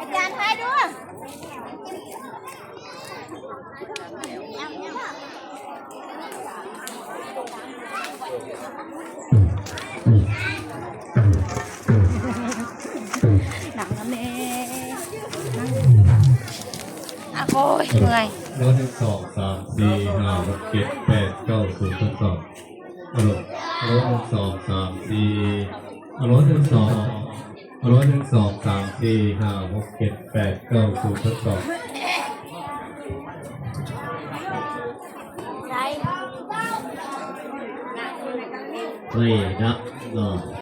อาจารย์ทายด้วยหนังนะแม่อ่ะโอ้ยเหนื่อย1 2 3 4 5 6 7 8 9 0ทดสอบ1 2 3 4 1 2 3 4 5 6 7 8 9 0ทดสอบใช่เฮ้ยนะ